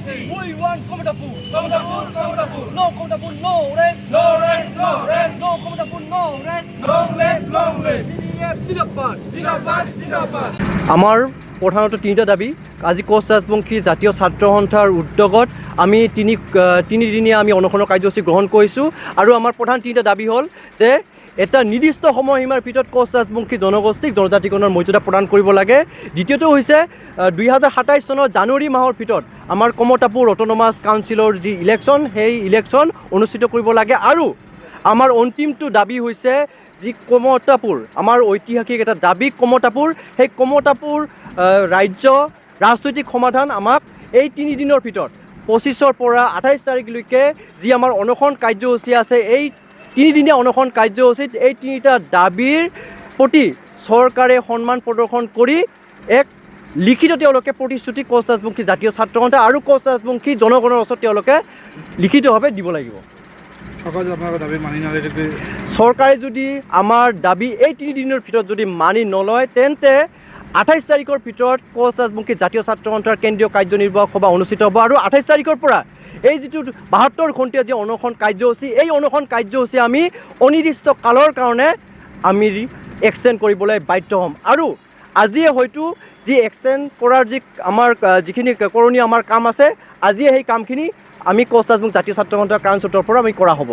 We want Komatapu. Komatapu. No Komatapu, no rest. No rest, no rest. No Komatapu, no rest. Long live, long live. CDF Zindabad. Zindabad, Zindabad. আমাৰ প্ৰধানত তিনিটা দাবী আজি কোচ ৰাজবংশী জাতীয় ছাত্ৰ সন্থাৰ উদ্যোগত আমি তিনিদিনীয়া আমি অনশনৰ কাৰ্যসূচী গ্ৰহণ কৰিছোঁ আৰু আমাৰ প্ৰধান তিনিটা দাবী হ'ল যে এটা নিৰ্দিষ্ট সময়সীমাৰ ভিতৰত কোচ ৰাজবংশী জনগোষ্ঠীক জনজাতিকৰণৰ মৰ্যাদা প্ৰদান কৰিব লাগে। দ্বিতীয়টো হৈছে 2027 চনৰ জানুৱাৰী মাহৰ ভিতৰত আমাৰ কমতাপুৰ অট'নমাছ কাউন্সিলৰ যি ইলেকশ্যন সেই ইলেকশ্যন অনুষ্ঠিত কৰিব লাগে আৰু আমাৰ অন্তিমটো দাবী হৈছে যি কমতাপুৰ আমাৰ ঐতিহাসিক এটা দাবী কমতাপুৰ সেই কমতাপুৰ ৰাজ্য ৰাজনৈতিক সমাধান আমাক এই তিনিদিনৰ ভিতৰত 25ৰ পৰা 28 তাৰিখলৈকে যি আমাৰ অনশন কাৰ্যসূচী আছে এই তিনিদিনীয়া অনশন কাৰ্যসূচীত এই তিনিটা দাবীৰ প্ৰতি চৰকাৰে সন্মান প্ৰদৰ্শন কৰি এক লিখিত তেওঁলোকে প্ৰতিশ্ৰুতি কোচ ৰাজবংশী জাতীয় ছাত্ৰ সন্থা আৰু কোচ ৰাজবংশী জনগণৰ ওচৰত তেওঁলোকে লিখিতভাৱে দিব লাগিব। চৰকাৰে যদি আমাৰ দাবী এই তিনিদিনৰ ভিতৰত যদি মানি নলয় তেন্তে 28 তাৰিখৰ ভিতৰত কোচ ৰাজবংশী জাতীয় ছাত্ৰ সন্থাৰ কেন্দ্ৰীয় কাৰ্যনিৰ্বাহক সভা অনুষ্ঠিত হ'ব আৰু 28 তাৰিখৰ পৰা এই যিটো 72 ঘণ্টীয়া যি অনশন কাৰ্যসূচী এই অনশন কাৰ্যসূচী আমি অনিৰ্দিষ্ট কালৰ কাৰণে আমি এক্সটেণ্ড কৰিবলৈ বাধ্য হ'ম আৰু আজিয়ে হয়তো যি এক্সটেণ্ড কৰাৰ যি আমাৰ যিখিনি কৰণীয় আমাৰ কাম আছে আজিয়ে সেই কামখিনি আমি কোচ ৰাজবংশী জাতীয় ছাত্ৰ সন্থাৰ কাউন্সিলৰ পৰা আমি কৰা হ'ব।